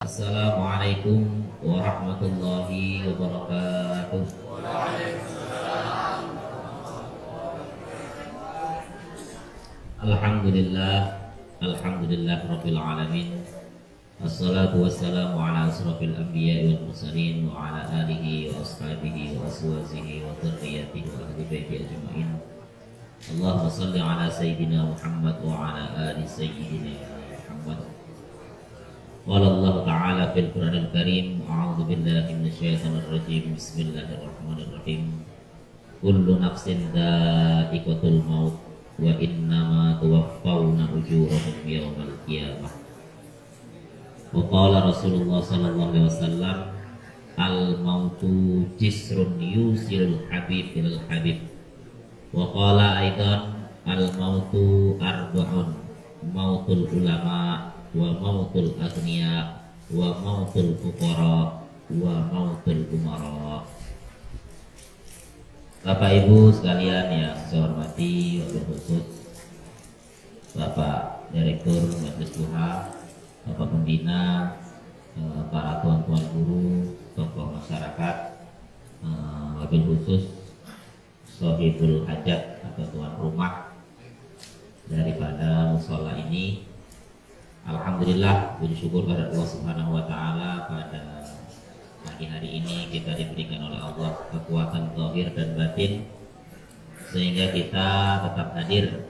Assalamualaikum warahmatullahi wabarakatuh. Alhamdulillah, alhamdulillah rabbil alamin. Assalatu wassalamu ala asrafil anbiya'i wal mursalin wa ala alihi wa ashabihi wa azwajihi wa dzurriyyatihi wa ahli baiti ajma'in. Allahumma shalli ala sayyidina Muhammad wa ala ali sayyidina Muhammad. Qala Allah Ta'ala fil Qur'anil Karim, a'udzu billahi minasyaitonir rajim. Bismillahirrahmanirrahim. Kullu nafsin dha'iqatul maut wa innama tuwaffawna ujurakum yawmal qiyamah. Wa qala Rasulullah sallallahu alaihi wasallam, al mautu jisrun yusilul habib ilal habib. Wa qala aidan, al mautu arba'un, mautul ulama wa mautul aghniya wa mautul fuqara wa mautul umara. Bapak Ibu sekalian yang saya hormati, wabil khusus Bapak Direktur Majelis Duha, Bapak Pembina, para tuan-tuan guru, tokoh masyarakat, wabil khusus Sohibul Hajat atau tuan rumah daripada musola ini. Alhamdulillah, puji syukur kepada Allah Subhanahu wa taala, pada pagi hari ini kita diberikan oleh Allah kekuatan zahir dan batin sehingga kita tetap hadir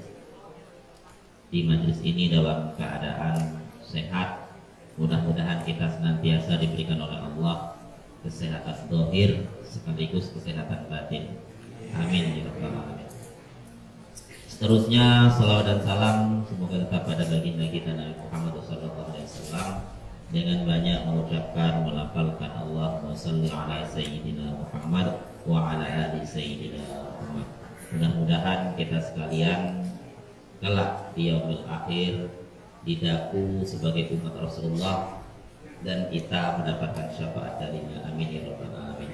di majelis ini dalam keadaan sehat. Mudah-mudahan kita senantiasa diberikan oleh Allah kesehatan zahir sekaligus kesehatan batin. Amin ya rabbal alamin. Seterusnya salawat dan salam semoga tetap pada baginda kita Nabi Muhammad SAW, dengan banyak mengucapkan, melafalkan Allahumma shalli ala sayyidina Muhammad wa ala ali sayyidina Muhammad. Mudah-mudahan kita sekalian kelak di yaumil akhir didaku sebagai umat Rasulullah dan kita mendapatkan syafaat darinya. Amin ya rabbal alamin.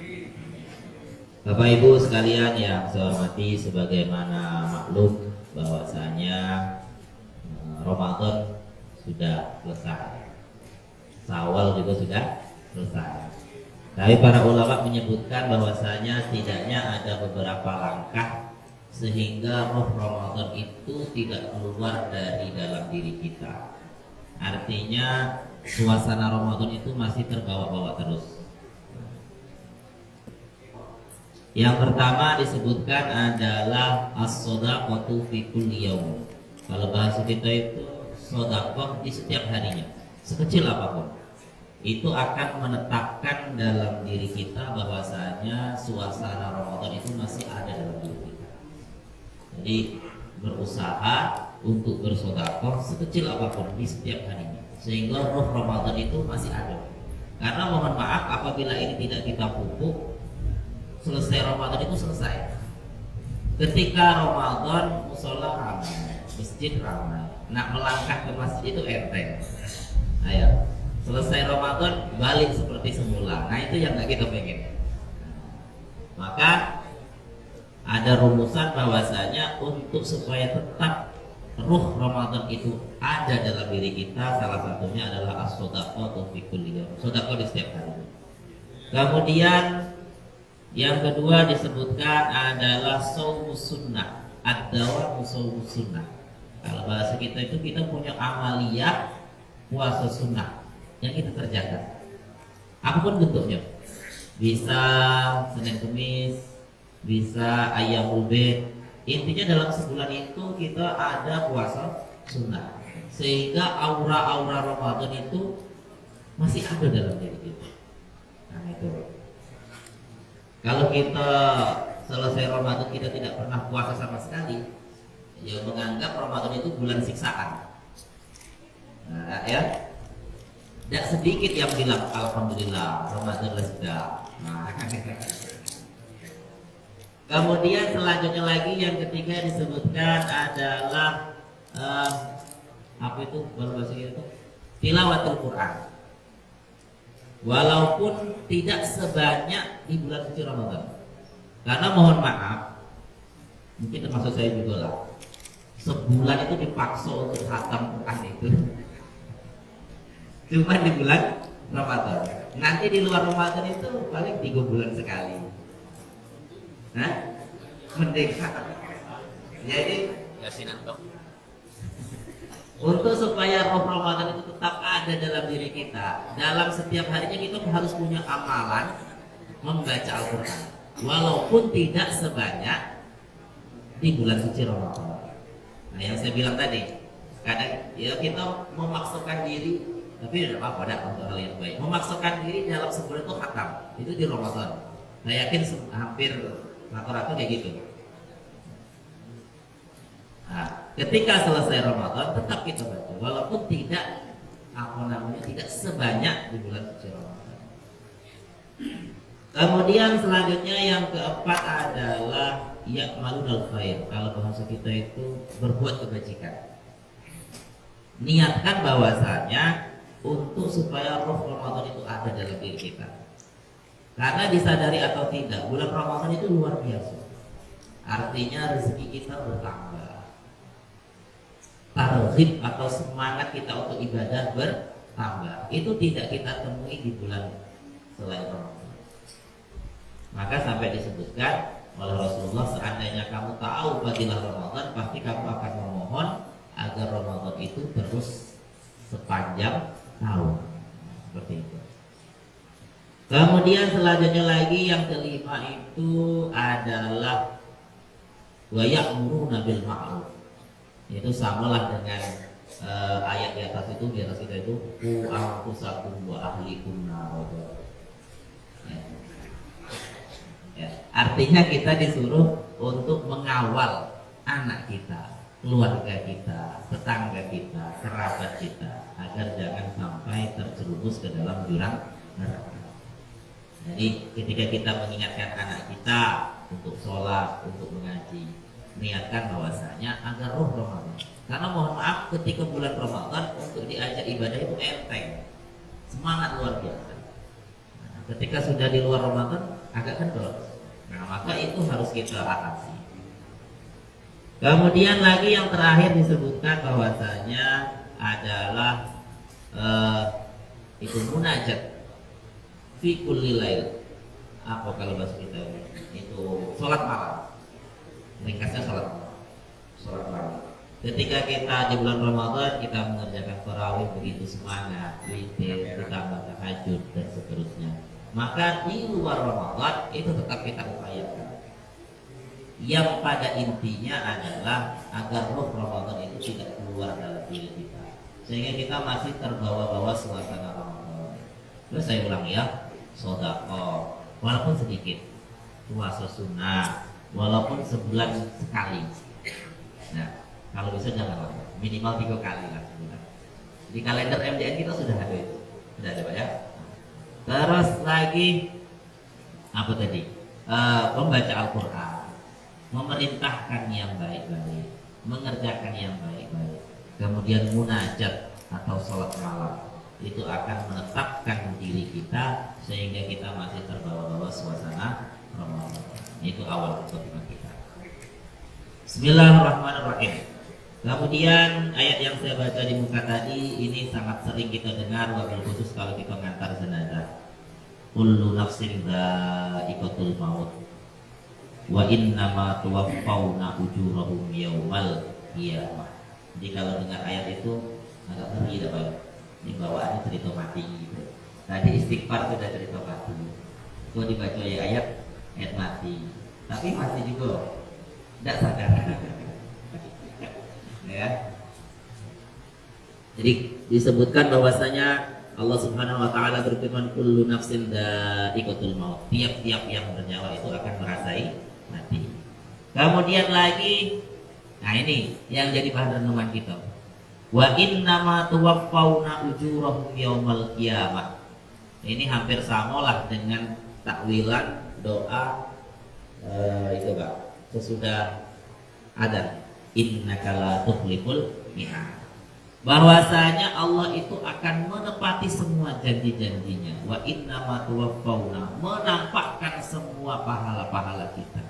Bapak Ibu sekalian yang saya hormati, sebagaimana maklum bahwasanya Ramadan sudah selesai, Syawal juga sudah selesai. Tapi para ulama menyebutkan bahwasanya setidaknya ada beberapa langkah sehingga roh Ramadan itu tidak keluar dari dalam diri kita. Artinya suasana Ramadan itu masih terbawa-bawa terus. Yang pertama disebutkan adalah as-shadaqatu fi kulli yaum. Kalau bahasa kita itu sedekah di setiap harinya, sekecil apapun, itu akan menetapkan dalam diri kita bahwasanya suasana Ramadan itu masih ada dalam diri kita. Jadi berusaha untuk bersedekah sekecil apapun di setiap harinya, sehingga roh Ramadan itu masih ada. Karena mohon maaf apabila ini tidak kita pupuk, selesai Ramadan itu selesai. Ketika Ramadan musola ramai, masjid ramai, nak melangkah ke masjid itu enteng. Ayo, selesai Ramadan balik seperti semula. Nah itu yang nggak kita pengen. Maka ada rumusan bahwasanya untuk supaya tetap ruh Ramadan itu ada dalam diri kita, salah satunya adalah as-shadaqatu fi kulli yaum, sedekah di setiap hari. Kemudian yang kedua disebutkan adalah shaumus sunnah, ad-dawamu shaumus sunnah. Kalau bahasa kita itu kita punya amaliyah puasa sunnah yang kita kerjakan, apapun bentuknya. Bisa Senin Kemis, bisa Ayyamul Bid. Intinya dalam sebulan itu kita ada puasa sunnah, sehingga aura-aura Ramadan itu masih ada dalam diri kita. Nah itu. Kalau kita selesai Ramadan kita tidak pernah puasa sama sekali, ya menganggap Ramadan itu bulan siksaan. Nah, ya, tidak sedikit yang bilang alhamdulillah Ramadan sudah. Nah, kemudian selanjutnya lagi yang ketiga disebutkan adalah apa itu bahasa itu? Tilawatul Quran. Walaupun tidak sebanyak di bulan suci Ramadan, karena mohon maaf, mungkin termasuk saya juga lah, sebulan itu dipaksa untuk khatam Quran itu cuma di bulan Ramadan. Nanti di luar Ramadan itu paling 3 bulan sekali. Nah, mending. Jadi Yasinan dong. untuk supaya roh Ramadan itu tetap ada dalam diri kita, dalam setiap harinya kita harus punya amalan membaca Al-Quran, walaupun tidak sebanyak di bulan suci Ramadan. Nah, yang saya bilang tadi, kadang ya kita memaksakan diri, tapi tidak apa-apa, ada untuk hal yang baik. Memaksakan diri dalam sebulan itu khatam, itu di Ramadan. Saya yakin hampir rata-rata kayak gitu. Nah, ketika selesai Ramadan tetap kita baca, walaupun tidak tidak sebanyak di bulan suci Ramadan. Kemudian selanjutnya yang keempat adalah ya'malul khair. Kalau bahasa kita itu berbuat kebajikan. Niatkan bahwasanya untuk supaya roh Ramadan itu ada dalam diri kita. Karena disadari atau tidak, bulan Ramadan itu luar biasa. Artinya rezeki kita bertambah. Targhib atau semangat kita untuk ibadah bertambah. Itu tidak kita temui di bulan selain Ramadan. Maka sampai disebutkan oleh Rasulullah, seandainya kamu tahu fadilah Ramadan, pasti kamu akan memohon agar Ramadan itu terus sepanjang tahun. Seperti itu. Kemudian selanjutnya lagi yang kelima itu adalah wa ya'muruna bil ma'ruf. Itu samalah dengan ayat di atas itu, di atas kita itu ku anfusakum wa ahlikum nar. Ya. Artinya kita disuruh untuk mengawal anak kita, keluarga kita, tetangga kita, kerabat kita, agar jangan sampai terjerumus ke dalam jurang neraka. Jadi ketika kita mengingatkan anak kita untuk sholat, untuk mengaji, niatkan bahwasanya agar roh Ramadan. Karena mohon maaf, ketika bulan Ramadan untuk diajak ibadah itu enteng, semangat luar biasa. Nah, ketika sudah di luar Ramadan agak kendor. Nah, maka itu harus kita atasi. Kemudian lagi yang terakhir disebutkan bahwasanya adalah itu munajat fi kulli lail. Apa kalau bahasa kita itu sholat malam. Ringkasnya sholat malam. Ketika kita di bulan Ramadan kita mengerjakan tarawih begitu semangat, witir, ditambah tahajud dan seterusnya. Maka di luar Ramadan itu tetap kita upayakan. Yang pada intinya adalah agar roh Ramadan itu tidak keluar dalam diri kita, sehingga kita masih terbawa-bawa suasana Ramadan. Terus saya ulang ya, sedekah walaupun sedikit, puasa sunnah walaupun sebulan sekali. Nah, kalau bisa jangan lama, minimal 3 kali lah sebulan. Di kalender MDN kita sudah ada itu, sudah ada Pak ya. Terus lagi apa tadi? Membaca Al-Quran, memerintahkan yang baik-baik, mengerjakan yang baik-baik. Kemudian munajat atau sholat malam itu akan menetapkan diri kita sehingga kita masih terbawa-bawa suasana Ramadan. Itu awal ketika kita. Bismillahirrahmanirrahim. Kemudian ayat yang saya baca di muka tadi ini sangat sering kita dengar, wabil khusus kalau kita mengantar jenazah. Kullu nafsin dha'iqatul maut wa innama tuwaffawna ujurahum yaumal qiyamah. Jadi kalau dengar ayat itu agak ngeri dah Pak. Ini bawaannya cerita mati gitu. Tadi istighfar sudah cerita mati. Kok dibaca ayat mati. Tapi masih juga tidak sadar. Ya. Jadi disebutkan bahwasanya Allah Subhanahu wa taala berfirman kullu nafsin dha'iqatul maut. Tiap-tiap yang bernyawa itu akan merasai mati. Kemudian lagi, nah ini yang jadi bahan renungan kita. Wa innama tuwaffawna ujurahum yaumal qiyamah. Ini hampir samalah dengan takwilan doa itu Pak. Sesudah ada innaka la tukhliful mi'ad. Bahwasanya Allah itu akan menepati semua janji-janjinya. Wa innama tuwaffawna, menampakkan semua pahala-pahala kita.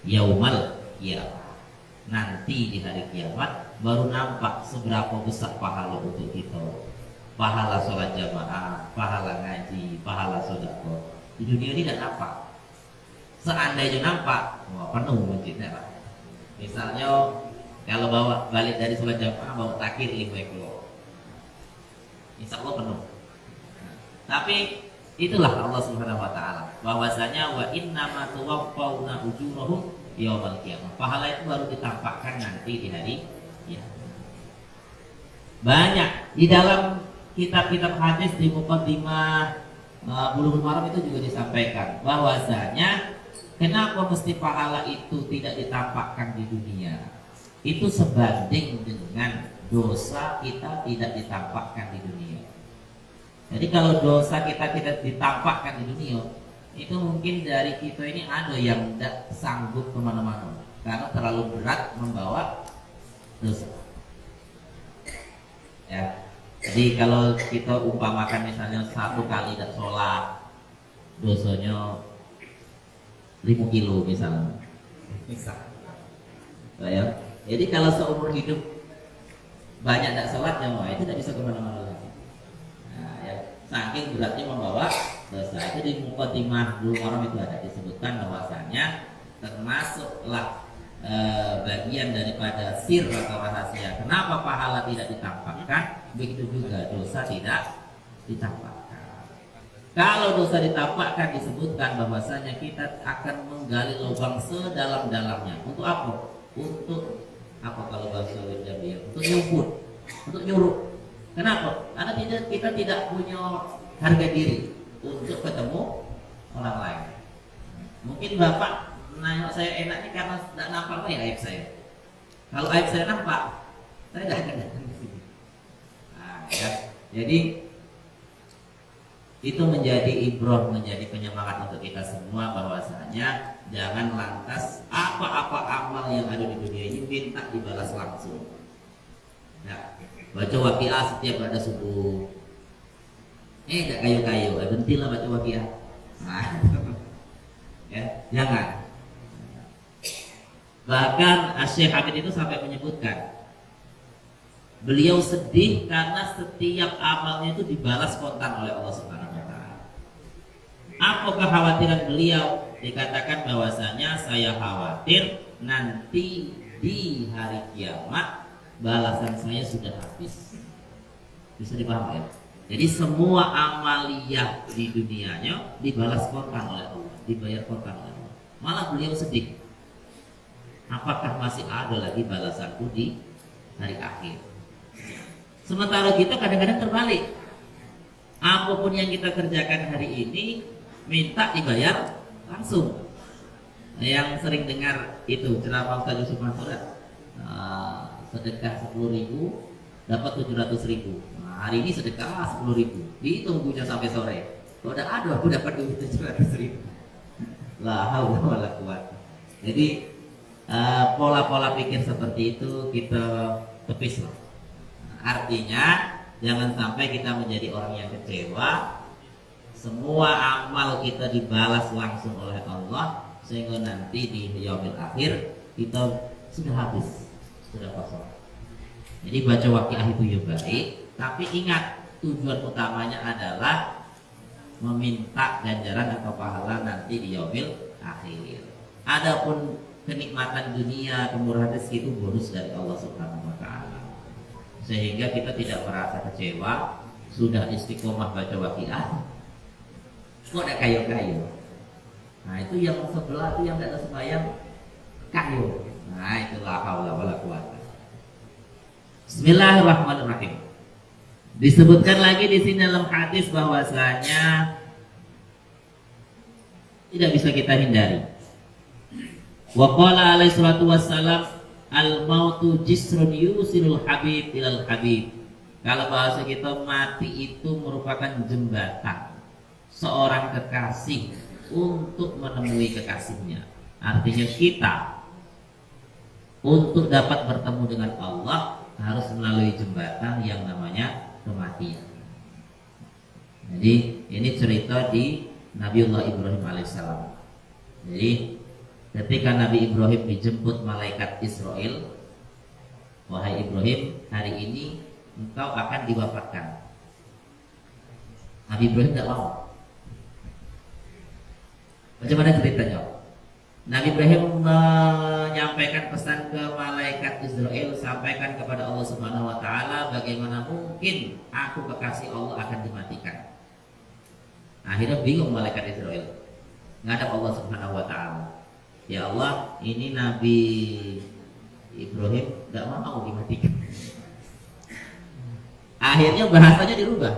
Yaumal qiyamah. Nanti di hari kiamat baru nampak seberapa besar pahala untuk kita. pahala sholat jamaah, pahala ngaji, pahala sedekah. Di dunia ini tidak nampak. Seandainya nampak, wah penuh masjidnya Pak. Misalnya kalau bawa balik dari sholat jamaah bawa takir 5 ekor, insya Allah penuh. Tapi itulah Allah Subhanahu Wa Taala bahwasanya wa inna ma tuwaffawna ujurahum yaumal qiyamah. Pahala itu baru ditampakkan nanti di hari ya. Banyak di dalam kitab-kitab hadis di Muqaddimah Bulughul Maram itu juga disampaikan bahwasanya kenapa mesti pahala itu tidak ditampakkan di dunia? Itu sebanding dengan dosa kita tidak ditampakkan di dunia. Jadi kalau dosa kita tidak ditampakkan di dunia, itu mungkin dari kita ini ada yang tidak sanggup kemana-mana karena terlalu berat membawa dosa. Ya. Jadi kalau kita umpamakan misalnya 1 kali tidak sholat, dosanya 5 kilo misalnya. Ya. Jadi kalau seumur hidup banyak tidak sholat ya, itu tidak bisa kemana-mana lagi. Nah, ya, saking beratnya membawa dosa. Itu di Muqaddimah Bulughul Maram itu ada disebutkan bahwasanya termasuklah bagian daripada sir atau rahasia. Kenapa pahala tidak ditampakkan? Begitu juga dosa tidak ditampakkan. Kalau dosa ditampakkan disebutkan bahwasanya kita akan menggali lubang sedalam-dalamnya. Untuk apa? Untuk apa kalau bahasa Jawa? Untuk nyumput, untuk nyuruh. Kenapa? Karena kita tidak punya harga diri untuk ketemu orang lain. Mungkin Bapak nanya saya enaknya karena tidak nampak ya aib saya. Kalau aib saya nampak, saya tidak akan datang ke sini. Nah, ya. Jadi itu menjadi ibrah, menjadi penyemangat untuk kita semua bahwasanya jangan lantas apa-apa amal yang ada di dunia ini minta dibalas langsung. Nah, baca waqiah setiap ada subuh. Gak kayu-kayu, berhentilah baca waqiah. Nah, ya, jangan. Bahkan Syekh Hamid itu sampai menyebutkan beliau sedih karena setiap amalnya itu dibalas kontan oleh Allah Subhanahu wa taala. Apa kekhawatiran beliau? Dikatakan bahwasanya saya khawatir nanti di hari kiamat balasan saya sudah habis. Bisa dipahami ya? Jadi semua amaliyah di dunianya dibalas kontan oleh Allah, dibayar kontan oleh Allah. Malah beliau sedih. Apakah masih ada lagi balasanku di hari akhir? Sementara kita kadang-kadang terbalik. Apapun yang kita kerjakan hari ini minta dibayar langsung. Yang sering dengar itu ceramah Ustaz Yusuf Mansur, sedekah 10.000 dapat 700.000. Nah, hari ini sedekah 10.000, ditunggunya sampai sore. Kalau udah ada aku dapat duit 700.000. La haula wala quwata. Jadi pola-pola pikir seperti itu kita tepis lah. Artinya jangan sampai kita menjadi orang yang kecewa. Semua amal kita dibalas langsung oleh Allah sehingga nanti di yaumil akhir kita sudah habis, sudah kosong. Jadi baca waqiah itu ya baik, tapi ingat tujuan utamanya adalah meminta ganjaran atau pahala nanti di yaumil akhir. Adapun kenikmatan dunia, kemurahan rezeki itu bonus dari Allah Subhanahu wa taala. Sehingga kita tidak merasa kecewa, sudah istiqomah baca waqiah, kok ada kayu-kayu. Nah, itu yang sebelah itu yang tidak ada sembahyang kayu. Nah, itulah haula wala quwata. Bismillahirrahmanirrahim. Disebutkan lagi di sini dalam hadis bahwasanya tidak bisa kita hindari. Wa qala alaihi salatu wassalam al-mautu jisrun yusilul habib ilal habib. Kalau bahasa kita mati itu merupakan jembatan seorang kekasih untuk menemui kekasihnya. Artinya kita untuk dapat bertemu dengan Allah harus melalui jembatan yang namanya kematian. Jadi ini cerita di Nabiullah Ibrahim alaihissalam. Jadi ketika Nabi Ibrahim dijemput malaikat Israel, wahai Ibrahim, hari ini engkau akan diwafatkan. Nabi Ibrahim tidak mau. Bagaimana ceritanya? Nabi Ibrahim menyampaikan pesan ke malaikat Israel, sampaikan kepada Allah Subhanahu wa taala, bagaimana mungkin aku kekasih Allah akan dimatikan. Akhirnya bingung malaikat Israel. Ngadap Allah Subhanahu wa taala. Ya Allah, ini Nabi Ibrahim tidak mau dimatikan. Akhirnya bahasanya dirubah.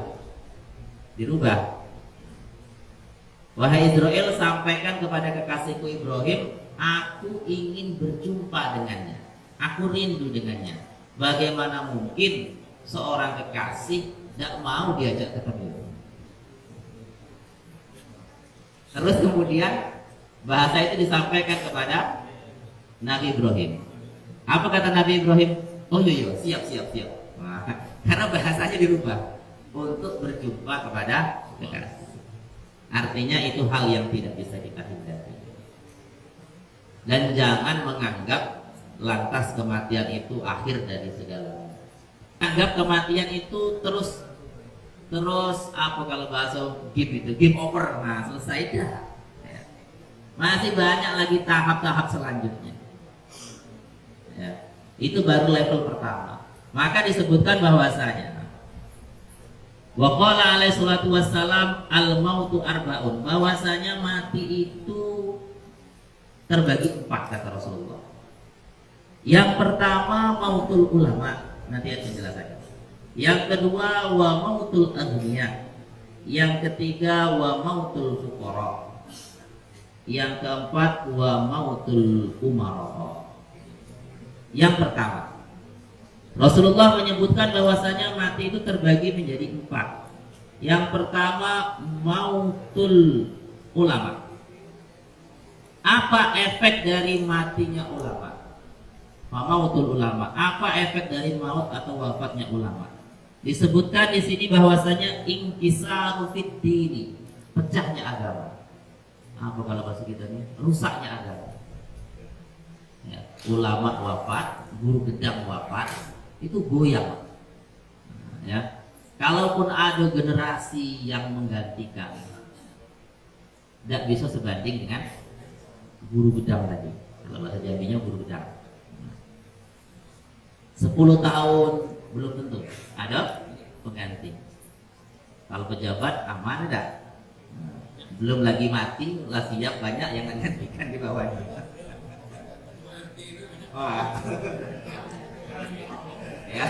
Wahai Israel, sampaikan kepada kekasihku Ibrahim, aku ingin berjumpa dengannya, aku rindu dengannya. Bagaimana mungkin seorang kekasih tidak mau diajak ketemu? Terus kemudian bahasa itu disampaikan kepada Nabi Ibrahim. Apa kata Nabi Ibrahim? Oh iya, siap. Nah, karena bahasanya dirubah untuk berjumpa kepada kekasih. Artinya itu hal yang tidak bisa kita hindari. Dan jangan menganggap lantas kematian itu akhir dari segalanya. Anggap kematian itu terus apa kalau bahasa game over. Nah, selesai dah. Ya. Masih banyak lagi tahap-tahap selanjutnya. Ya. Itu baru level pertama. Maka disebutkan bahwasanya wa qala alaihi salatu wassalam al mautu arbaun, bahwasanya mati itu terbagi 4 kata Rasulullah. Yang pertama mautul ulama, nanti akan jelaskan. Yang kedua wa mautul aghniya. Yang ketiga wa mautul fuqara. Yang keempat wa mautul umara. Yang pertama, Rasulullah menyebutkan bahwasanya mati itu terbagi menjadi 4. Yang pertama mautul ulama. Apa efek dari matinya ulama? Mautul ulama. Apa efek dari maut atau wafatnya ulama? Disebutkan di sini bahwasanya inkisaru fid dini, pecahnya agama. Apa kalau bahasa kita ini? Rusaknya agama. Ya, ulama wafat, guru gedang wafat, itu goyang. Ya, kalaupun ada generasi yang menggantikan, tidak bisa sebanding dengan guru gedang tadi. Kalau bahasa Jambinya guru gedang. 10 tahun belum tentu ada pengganti. Kalau pejabat aman ada. Belum lagi mati, lah siap banyak yang menggantikan di bawahnya. Wah. Ya.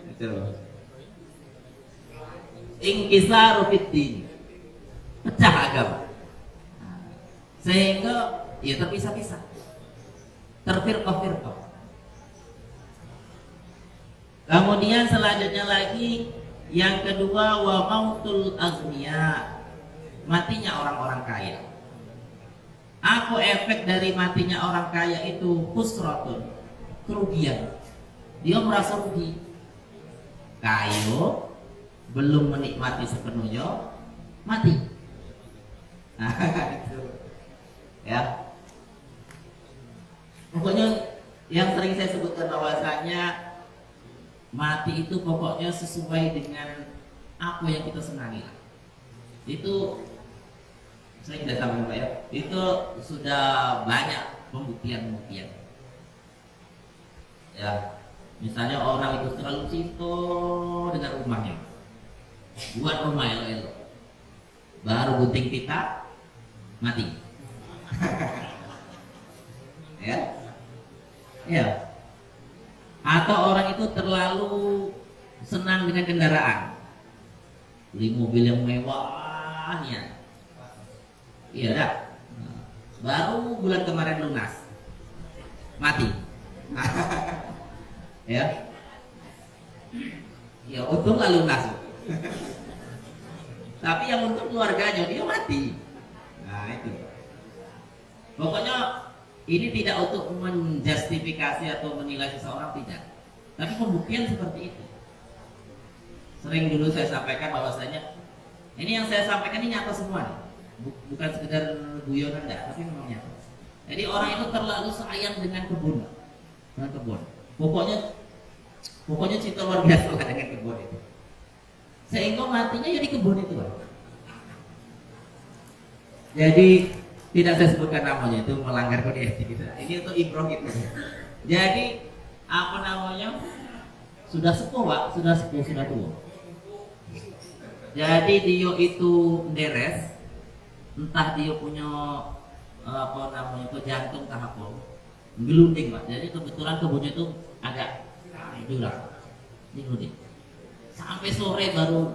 Itu. Inkisaru fiddin, pecah agama. Sehingga ya terpisah-pisah. Terfirqah-firqah. Kemudian selanjutnya lagi yang kedua wa mautul aghniya, matinya orang-orang kaya. Apa efek dari matinya orang kaya itu? Khusratun, kerugian. Dia merasa rugi. Kaya belum menikmati sepenuhnya mati. Nah, itu. Ya. Pokoknya yang sering saya sebutkan bahwasanya mati itu pokoknya sesuai dengan apa yang kita senangi. Itu saya tidak sama Pak ya. Itu sudah banyak pembuktian. Ya, misalnya orang itu terlalu cinta dengan rumahnya, buat rumah elok-elok, baru gunting pita mati. Ya. Atau orang itu terlalu senang dengan kendaraan, beli mobil yang mewahnya, iya dah. Baru bulan kemarin lunas, mati. Ya, untunglah lunas. Tapi yang untuk keluarganya dia mati. Nah itu. Pokoknya ini tidak untuk menjustifikasi atau menilai seseorang, tidak. Tapi pembuktian seperti itu. Sering dulu saya sampaikan bahwasanya ini yang saya sampaikan ini nyata semua nih. Bukan sekedar guyonan enggak, tapi memang nyata. Jadi orang itu terlalu sayang dengan kebun. Pokoknya cinta luar biasa dengan kebun itu. sehingga matinya ya di kebun itu, Pak. Jadi tidak saya sebutkan namanya, itu melanggar kode etik kita. Ini untuk ibroh gitu. Jadi apa namanya, sudah sepuh Pak, sudah sepuh, sudah tua. Jadi dia itu deres, entah dia punya apa namanya itu jantung tahap gelunding Pak. Jadi kebetulan kebunnya itu agak jurang, ini gelunding. Sampai sore baru,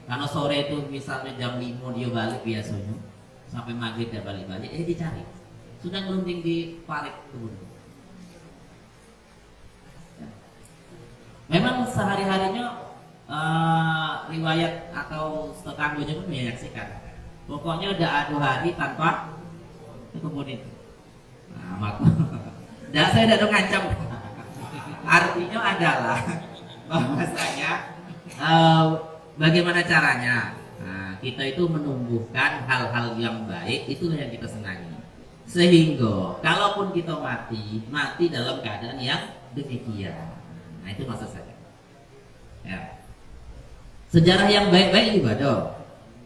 karena sore itu misalnya jam 5 dia balik biasanya, sampai maghrib dia balik-balik, dicari, sudah gelunding di parit kebun. Memang sehari-harinya riwayat atau tetangganya pun menyaksikan. Pokoknya udah adu hari tanpa kebun itu. Nah, saya tidak ngancam. Artinya adalah bahwasanya bagaimana caranya. Nah, kita itu menumbuhkan hal-hal yang baik, itulah yang kita senangi. Sehingga kalaupun kita mati dalam keadaan yang demikian. Nah, itu maksud saya. Ya. Sejarah yang baik-baik juga dong.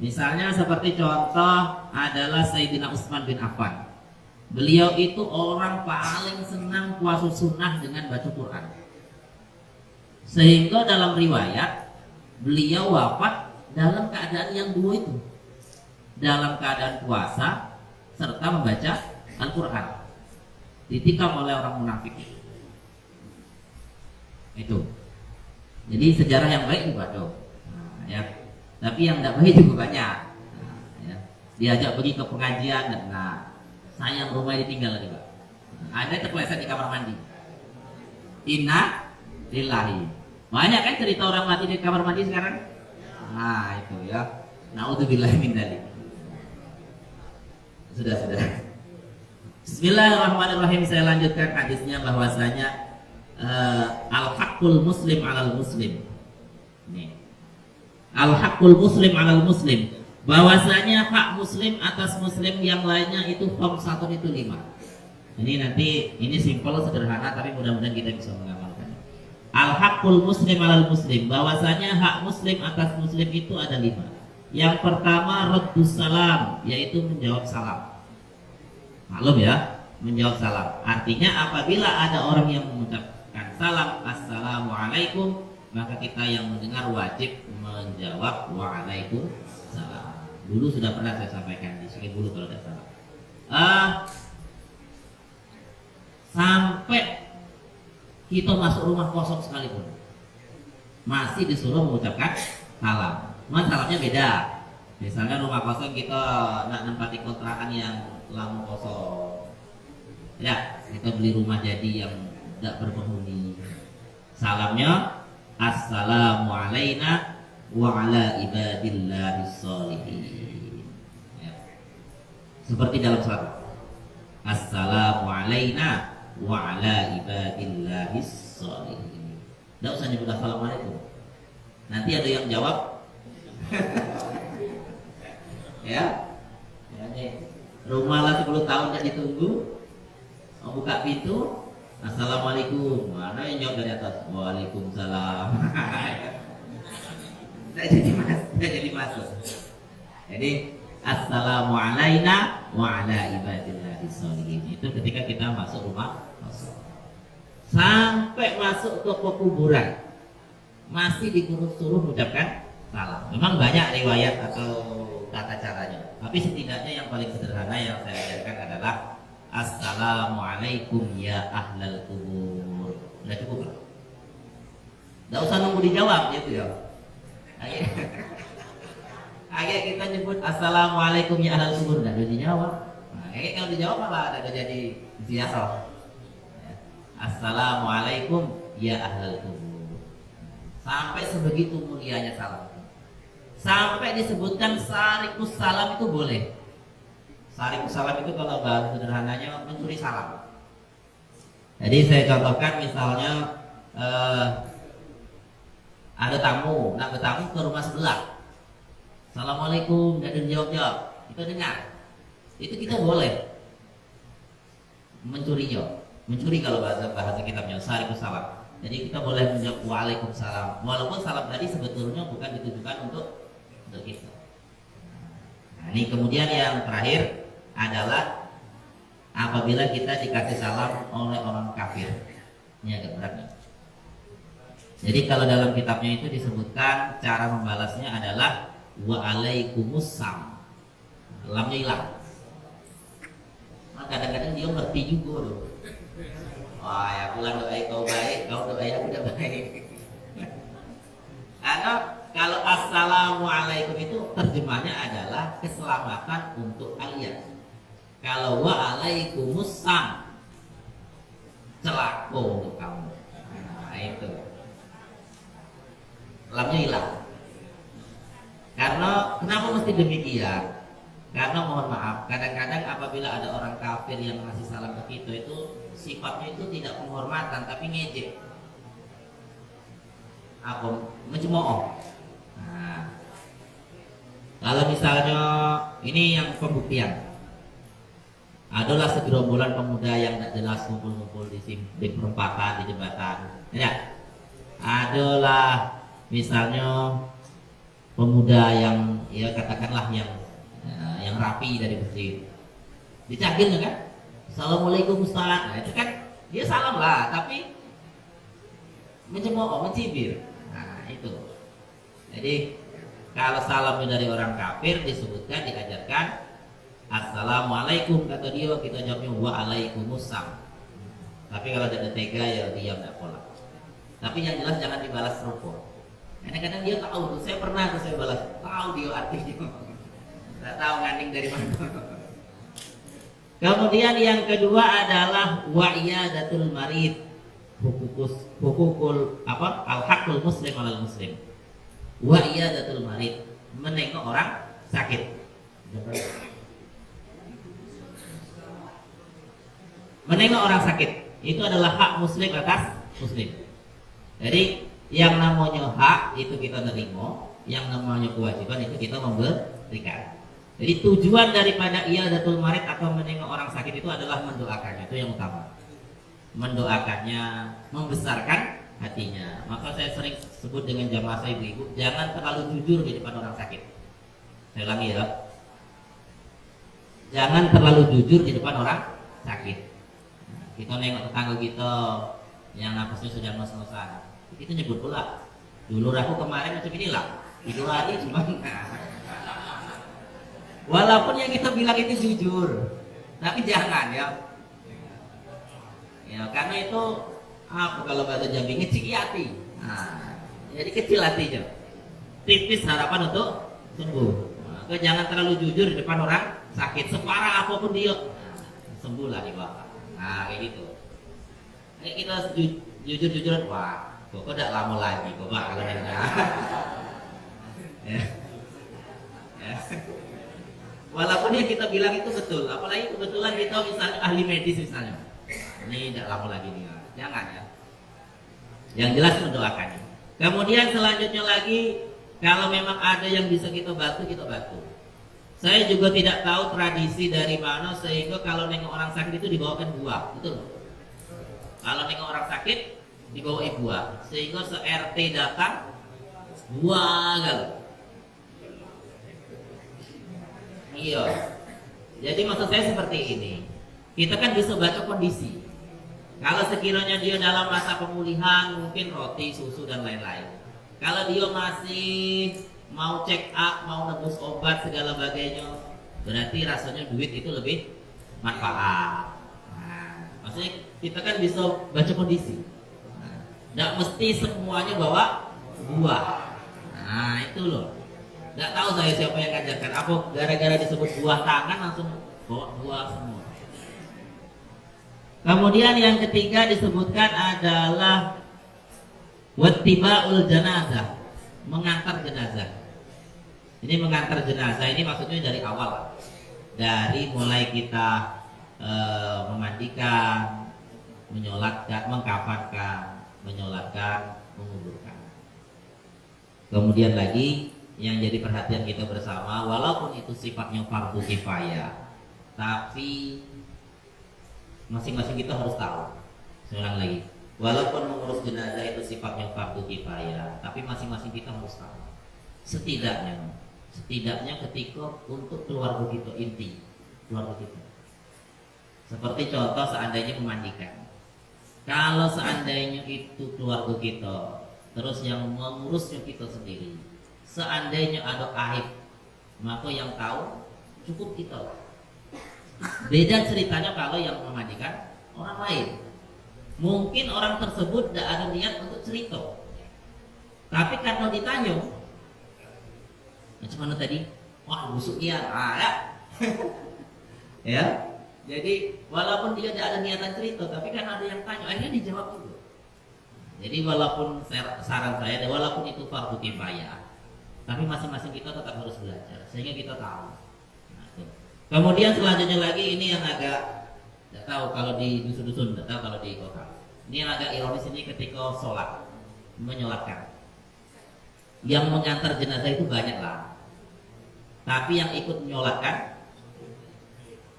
Misalnya seperti contoh adalah Sayyidina Utsman bin Affan. Beliau itu orang paling senang puasa sunnah dengan baca Quran. Sehingga dalam riwayat beliau wafat dalam keadaan yang dua itu, dalam keadaan puasa serta membaca Al-Quran. Ditikam oleh orang munafik. Itu. Jadi sejarah yang baik juga dong. Nah, ya. Tapi yang tidak baik juga banyak. Nah, ya. Diajak pergi ke pengajian, nah sayang rumah ditinggal lagi Pak. Ada terpeleset di kamar mandi. Inna lillahi. Banyak kan cerita orang mati di kamar mandi sekarang. Nah itu ya. Naudzubillahi min dzalik. Sudah. Bismillahirrahmanirrahim. Saya lanjutkan hadisnya bahwasanya al-haqqul muslim 'alal muslim. Nih. Al-haqqul muslim 'alal muslim. Bahwasanya hak muslim atas muslim yang lainnya itu khamsatun, itu 5. Ini simpel, sederhana, tapi mudah-mudahan kita bisa mengamalkan. Al-haqqul muslim 'alal muslim. Bahwasanya hak muslim atas muslim itu ada 5. Yang pertama raddus salam, yaitu menjawab salam. Maklum ya, menjawab salam. Artinya apabila ada orang yang mengucapkan salam assalamualaikum, maka kita yang mendengar wajib menjawab waalaikumsalam. Dulu sudah pernah saya sampaikan di sini dulu kalau tidak salah. Sampai kita masuk rumah kosong sekalipun masih disuruh mengucapkan salam. Masalahnya beda. Misalnya rumah kosong kita nak nempati kontrakan yang lama kosong. Ya, kita beli rumah jadi yang tidak berpenghuni. Salamnya assalamu alaina wa ala ibadillahis sholihin. Ya. Seperti dalam surat. Assalamu alaina wa ala ibadillahis sholihin. Tidak usah nyebut assalamualaikum. Nanti ada yang jawab. Ya. Rumah lah 10 tahun tidak ditunggu. Mau buka pintu, assalamualaikum. Mana yang jawab dari atas? Waalaikumsalam. Tidak jadi masuk. Jadi assalamu alaina wa ala ibadillahis sholihin. Itu ketika kita masuk rumah kosong. Sampai masuk ke kuburan masih disuruh mengucapkan salam. Memang banyak riwayat atau tata caranya, tapi setidaknya yang paling sederhana yang saya ajarkan adalah assalamualaikum ya ahlal kubur. Udah cukup lah. Tidak usah nunggu dijawab gitu ya. Akhirnya kita nyebut assalamualaikum ya ahlal kubur, tidak ada dijawab. Nah, kalau dijawab malah ada jadi biasa. Assalamualaikum ya ahlal kubur. Sampai sebegitu mulianya salam. Sampai disebutkan sarikus salam itu boleh. Sarikus salam itu kalau bahasa sederhananya mencuri salam. Jadi saya contohkan misalnya ada tamu, nak bertamu ke rumah sebelah. Assalamualaikum, tidak dijawab-jawab. Kita dengar. Itu kita boleh mencurinya. Mencuri kalau bahasa kitabnya sarikus salam. Jadi kita boleh menjawab waalaikumsalam, walaupun salam tadi sebetulnya bukan ditujukan untuk kita. Nah, ini kemudian yang terakhir adalah apabila kita dikasih salam oleh orang kafir. Ini agak berat nih. Jadi kalau dalam kitabnya itu disebutkan cara membalasnya adalah waalaikumsalam. Lamnya hilang. Nah, kadang-kadang dia ngerti juga loh. Wah, ya pulang doain kau baik, kau doain aku udah baik. Karena kalau assalamualaikum itu terjemahnya adalah keselamatan untuk kalian. Kalau waalaikumsalam celaka untuk kamu. Nah, itu. Lamnya hilang. Karena kenapa mesti demikian? Karena mohon maaf, kadang-kadang apabila ada orang kafir yang ngasih salam ke kita itu sifatnya itu tidak penghormatan tapi ngejek. Apa? Mencemooh. Nah, kalau misalnya ini yang pembuktian, adalah segerombolan pemuda yang tidak jelas ngumpul-ngumpul di perempatan, di jembatan, ya. Adalah misalnya pemuda yang ya katakanlah yang rapi dari masjid, dicagin kan, assalamualaikum Ustaz. Nah, itu kan dia salam lah, tapi mencemooh, mencibir. Nah, itu. Jadi kalau salamnya dari orang kafir disebutkan, diajarkan assalamualaikum, kata dia, kita jawabnya waalaikumsalam. Tapi kalau ada tega ya diam, tidak pola. Tapi yang jelas jangan dibalas rokok. Kadang-kadang dia tahu tuh, saya pernah tuh saya balas, tahu dia artinya. Tidak tahu nganding dari mana. Kemudian yang kedua adalah wa'iyadatul marid, hukukul al-haqqul muslim alal muslim. Wa'iyadatul marid, menengok orang sakit. Menengok orang sakit itu adalah hak muslim atas muslim. Jadi yang namanya hak itu kita terima, yang namanya kewajiban itu kita memberikan. Jadi tujuan daripada iyadatul marid atau menengok orang sakit itu adalah mendoakannya, itu yang utama. Mendoakannya, membesarkan hatinya. Maka saya sering sebut dengan jamaah saya ibu-ibu, jangan terlalu jujur di depan orang sakit. Saya ulangi ya. Jangan terlalu jujur di depan orang sakit. Nah, kita nengok tetangga kita yang napasnya sudah ngos-ngosan, kita nyebut pula, dulu aku kemarin macam inilah, itu hari cuma walaupun yang kita bilang itu jujur, tapi jangan ya. Ya karena itu apa kalau bahasa Jambi ngecik hati. Nah, jadi kecil hatinya, tipis harapan untuk sembuh. Nah, jangan terlalu jujur di depan orang sakit, separah apapun dia, sembuhlah di bawah. Nah kayak gitu. Kayak kita jujur-jujuran, wah, kok tidak lama lagi, kok kalau enggak. Ya. Ya. Walaupun yang kita bilang itu betul, apalagi kebetulan kita misalnya ahli medis misalnya, ini tidak lama lagi nih, jangan ya. Yang jelas mendoakannya. Kemudian selanjutnya lagi, kalau memang ada yang bisa kita bantu, kita bantu. Saya juga tidak tahu tradisi dari mana sehingga kalau nengok orang sakit itu dibawakan buah, betul? Kalau nengok orang sakit dibawa buah, sehingga se-RT datang buah kalau. Iya. Jadi maksud saya seperti ini. Kita kan bisa baca kondisi. Kalau sekiranya dia dalam masa pemulihan, mungkin roti, susu dan lain-lain. Kalau dia masih mau check up, mau nebus obat segala bagainya, berarti rasanya duit itu lebih manfaat. Nah, maksudnya kita kan bisa baca kondisi. Tidak mesti semuanya bawa buah. Nah itu loh. Nggak tahu saya siapa yang ngajarkan. Apa gara-gara disebut buah tangan langsung bawa buah semua. Kemudian yang ketiga disebutkan adalah wattiba'ul janazah, mengantar jenazah. Ini mengantar jenazah ini maksudnya dari awal, dari mulai kita memandikan, menyolatkan, mengkafankan, menyolatkan, menguburkan. Kemudian lagi yang jadi perhatian kita bersama, walaupun itu sifatnya fardu kifayah, tapi masing-masing kita harus tahu. Saya ulang lagi, Walaupun mengurus jenazah itu sifatnya fardu kifayah, tapi masing-masing kita harus tahu. Setidaknya ketika untuk keluarga kita inti, keluarga kita. Seperti contoh seandainya memandikan. Kalau seandainya itu keluarga kita, terus yang mengurusnya kita sendiri. Seandainya ada aib, maka yang tahu cukup kita. Beda ceritanya kalau yang memandikan orang lain. Mungkin orang tersebut tidak ada niat untuk cerita, tapi karena ditanya, macam mana tadi? Wah busuk ya, ya. Ya. Jadi walaupun dia tidak ada niatan cerita, tapi kan ada yang tanya, akhirnya dijawab juga. Jadi walaupun saran saya, walaupun itu fardu kifayah, tapi masing-masing kita tetap harus belajar sehingga kita tahu. Nah, kemudian selanjutnya lagi ini yang agak tidak tahu kalau di dusun-dusun, tidak tahu kalau di kota. Ini yang agak ironis ini ketika sholat, menyolatkan. Yang mengantar jenazah itu banyak lah, tapi yang ikut menyolatkan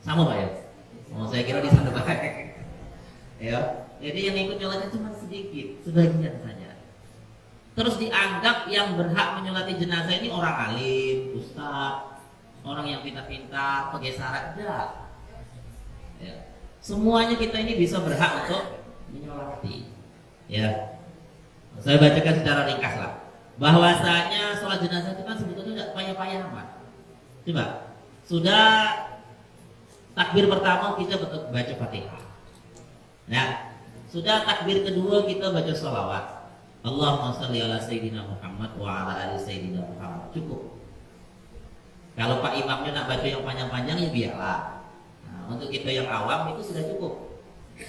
sama Pak ya? Oh saya kira di sana Pak. Ya, jadi yang ikut menyolatkan cuma sedikit, sebagian saja. Terus dianggap yang berhak menyolati jenazah ini orang alim, ustaz, orang yang pintar-pintar, pegesaran, enggak. Ya. Semuanya kita ini bisa berhak untuk menyolati. Ya. Saya bacakan secara ringkas lah. Bahwasanya sholat jenazah itu kan sebetulnya tidak payah-payah amat. Coba, sudah takbir pertama kita baca Fatihah. Nah, sudah takbir kedua kita baca sholawat. Allahumma sholli ala sayyidina Muhammad wa ala ali sayyidina Muhammad. Cukup. Kalau Pak Imamnya nak baca yang panjang-panjang ya biarlah. Nah, untuk kita yang awam itu sudah cukup.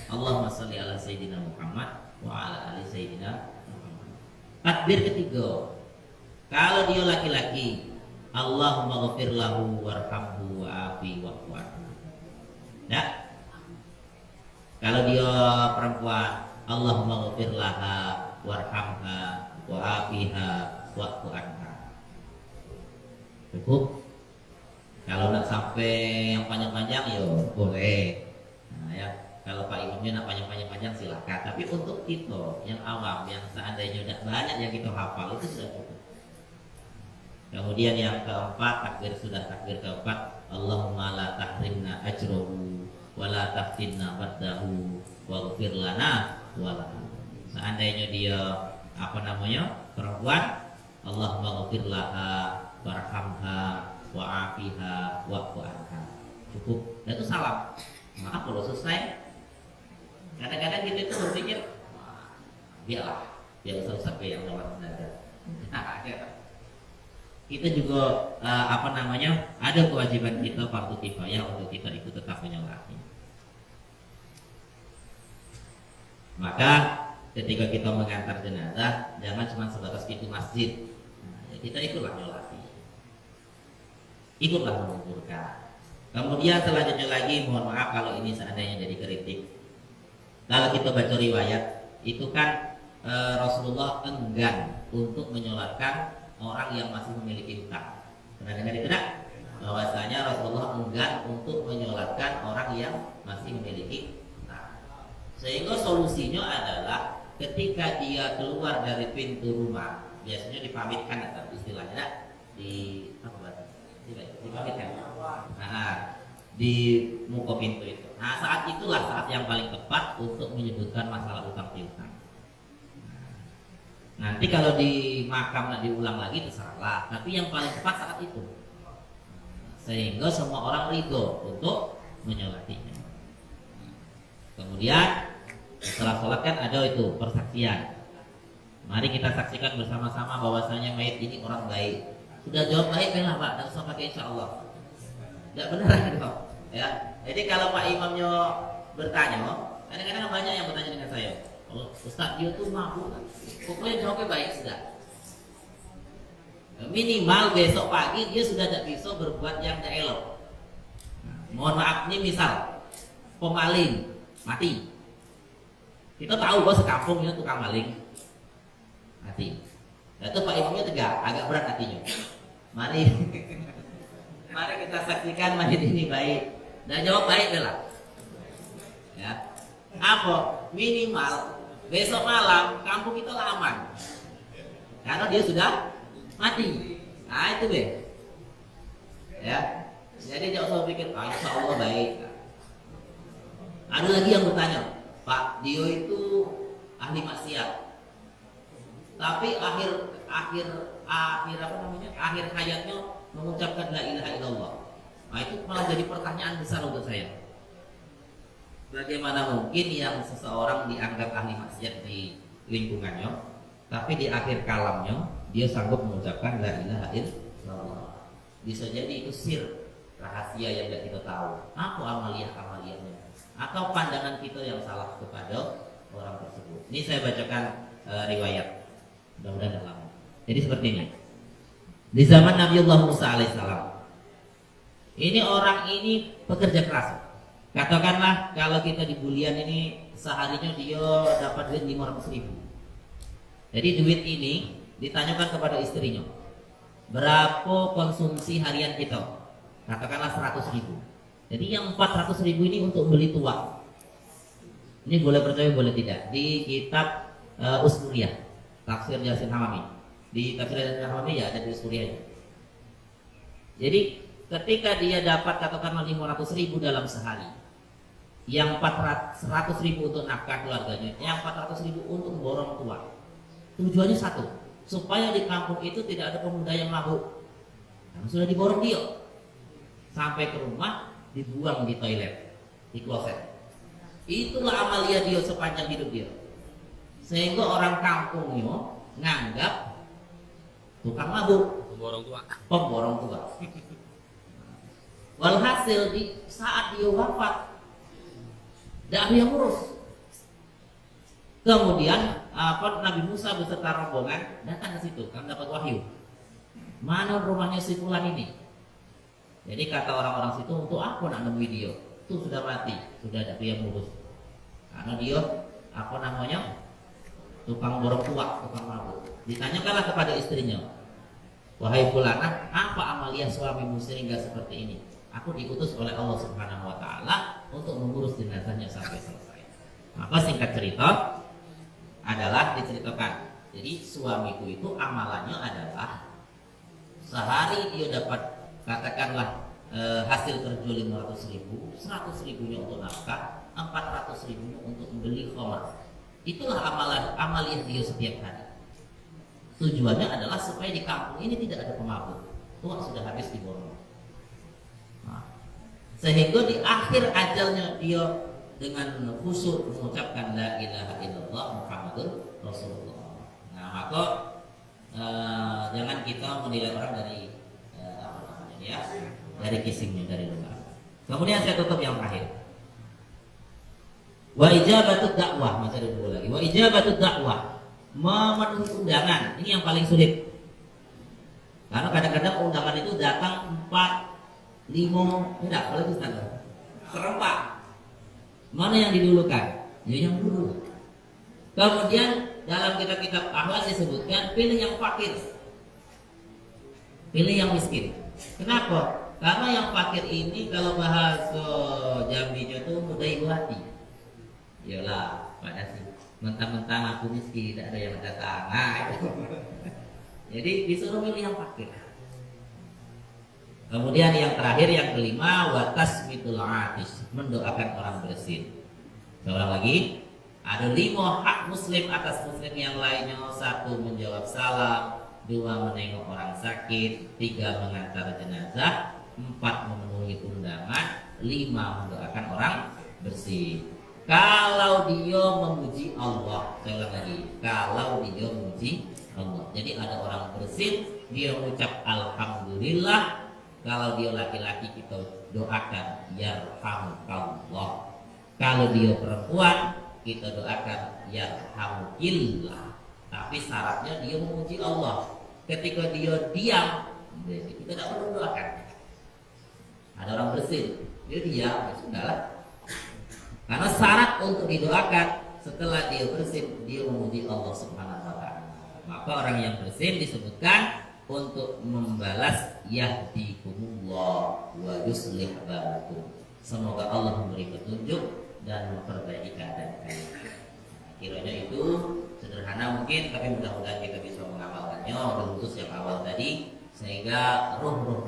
Allahumma sholli ala sayyidina Muhammad wa ala ali sayyidina Muhammad. Takbir ketiga, kalau dia laki-laki, Allahumma ghafir lahu warhamhu wa'afi wa'fu anhu. Nah, kalau dia perempuan, Allahumma ghafir laha warhamha wa'afiha wa'fu anha. Cukup. Kalau nak sampai yang panjang-panjang ya boleh. Nah, ya. Kalau Pak Imamnya nak panjang-panjang silakan. Tapi untuk kita yang awam, yang seandainya tidak banyak yang kita hafal itu sudah cukup. Kemudian yang keempat, takbir keempat, Allahumma la tahrimna ajrohu wa la taftinna baddahu waghfir lana wa lahu. Seandainya dia perempuan, Allahumma ghafir laha warhamha wa'afiha wa'fu anha. Cukup. Dan itu salam. Maaf kalau selesai. Kadang-kadang kita itu berpikir, biar sampai yang lewat jenazah. Nah, kita juga ada kewajiban kita fardu kifayah untuk kita ikut tetap menyolati. Maka ketika kita mengantar jenazah, jangan cuma sebatas pintu masjid. Nah, ya kita ikutlah menyolati, ikutlah menguburkan. Kemudian selanjutnya lagi, mohon maaf kalau ini seandainya jadi kritik. Kalau kita baca riwayat, itu kan Rasulullah enggan untuk menyolatkan orang yang masih memiliki hutang. Pernah dengar itu tidak? Bahwasanya Rasulullah enggan untuk menyolatkan orang yang masih memiliki hutang. Sehingga solusinya adalah ketika dia keluar dari pintu rumah, biasanya dipamitkan atau istilahnya dipamitkan. Nah, di muka pintu itu. Nah, saat itulah saat yang paling tepat untuk menyebutkan masalah utang piutang. Nanti kalau di makam nak diulang lagi terserahlah, tapi yang paling tepat saat itu. Sehingga semua orang ridho untuk menyolatinya. Kemudian setelah sholat kan ada itu persaksian. Mari kita saksikan bersama-sama bahwasanya mayit ini orang baik. Sudah jawab baik lah Pak, dan usah pakai insya Allah. Tidak benar dong. Ya, jadi kalau Pak Imamnya bertanya, kadang-kadang banyak yang bertanya dengan saya, oh, Ustaz dia tuh mampu kan? Pokoknya jawabnya baik sudah. Minimal besok pagi dia sudah tidak bisa berbuat yang tidak elok. Mohon maaf, ini misal pemaling mati. Kita tahu bahwa sekampung ini tukang maling mati. Itu Pak Imamnya tegak, agak berat hatinya. Mari kita saksikan mayit ini baik. Dan jawab baik lah. Ya. Apa? Minimal besok malam kampung kita aman karena dia sudah mati. Nah itu be, ya. Jadi jangan usah pikir, insya Allah baik. Ada lagi yang bertanya, Pak Dio itu ahli maksiat, tapi akhir hayatnya mengucapkan la ilaha illallah. Nah itu malah jadi pertanyaan besar untuk saya. Bagaimana mungkin yang seseorang dianggap ahli maksiat di lingkungannya, tapi di akhir kalamnya dia sanggup mengucapkan la ilaha illallah. Bisa jadi itu sir rahasia yang tidak kita tahu. Apa amaliyahnya? Atau pandangan kita yang salah kepada orang tersebut. Ini saya bacakan riwayat. Mudah-mudahan lama. Jadi seperti ini. Di zaman Nabiullah Musa alaihissalam, ini orang ini pekerja keras. Katakanlah kalau kita di bulian ini seharinya dia dapat duit 500.000. Jadi duit ini ditanyakan kepada istrinya, berapa konsumsi harian kita? Katakanlah 100.000. Jadi yang 400.000 ini untuk beli tuak. Ini boleh percaya boleh tidak. Di kitab Usturiyah, tafsir Yasin Hamami. Di tafsir Yasin Hamami ya ada di Usturiyah. Jadi ketika dia dapat katakanlah 500.000 dalam sehari, yang 100.000 untuk nafkah keluarganya, yang 400.000 untuk borong tua. Tujuannya satu, supaya di kampung itu tidak ada pemuda yang mabuk. Karena sudah diborong dia, sampai ke rumah dibuang di toilet, di kloset. Itulah amalia dia sepanjang hidup dia. Sehingga orang kampungnya nganggap tukang mabuk, pemborong tua. Walhasil di saat dia wafat, tidak ada yang ngurus. Kemudian Nabi Musa beserta rombongan datang ke situ, kami dapat wahyu. Mana rumahnya si fulan ini? Jadi kata orang-orang situ, untuk apa nak nemui dia? Itu sudah mati, sudah ada yang ngurus. Karena dia tukang borong tua, tukang mabuk. Ditanyakanlah kepada istrinya, wahai fulanah, apa amalia suamimu sehingga seperti ini? Aku diutus oleh Allah Subhanahu wa taala untuk mengurus jenazahnya sampai selesai. Maka singkat cerita adalah diceritakan. Jadi suamiku itu amalannya adalah sehari dia dapat katakanlah hasil kerja 500.000, 100.000-nya untuk nafkah, 400.000-nya untuk membeli khamar. Itulah amaliah dia setiap hari. Tujuannya adalah supaya di kampung ini tidak ada pemabuk. Tua sudah habis diborong. Sehingga di akhir ajalnya dia dengan khusyuk mengucapkan la ilaha illallah Muhammadur Rasulullah. Nah maka jangan kita menilai orang dari dari kissingnya, dari luar. Kemudian saya tutup yang terakhir. Wa ijabatut dakwah, masih ada dua lagi. Wa ijabatut dakwah, memenuhi undangan. Ini yang paling sulit. Karena kadang-kadang undangan itu datang 4, 5, tidak, kalau itu standar serempak. Mana yang didulukan? Ya yang dulu. Kemudian dalam kitab-kitab akhlak disebutkan pilih yang fakir, pilih yang miskin. Kenapa? Karena yang fakir ini kalau bahasa Jambinya itu mudah ibu hati. Yalah, pada sih mentang-mentang aku miskin tidak ada yang datang. Nah, itu. Jadi disuruh pilih yang fakir. Kemudian yang terakhir, yang kelima, watas mitul atis, mendoakan orang bersin. Seorang lagi, ada 5 hak muslim atas muslim yang lainnya. 1 menjawab salam, 2 menengok orang sakit, 3 mengantar jenazah, 4 memenuhi undangan, 5 mendoakan orang bersih. Kalau dia memuji Allah, saya ulang lagi, kalau dia memuji Allah. Jadi ada orang bersin, dia mengucap alhamdulillah. Kalau dia laki-laki kita doakan yarhamukallah. Kalau dia perempuan kita doakan yarhamukillah. Tapi syaratnya dia memuji Allah. Ketika dia diam, kita tidak perlu doakan. Ada orang bersin, dia diam, ya sudahlah. Karena syarat untuk didoakan setelah dia bersin, dia memuji Allah Subhanahu wa taala. Maka orang yang bersin disebutkan untuk membalas yahdikumullah wa yuslih balakum. Semoga Allah memberi petunjuk dan memperbaiki keadaan kalian. Kiranya itu sederhana mungkin, tapi mudah-mudahan kita bisa mengamalkannya khusus yang awal tadi, sehingga ruh-ruh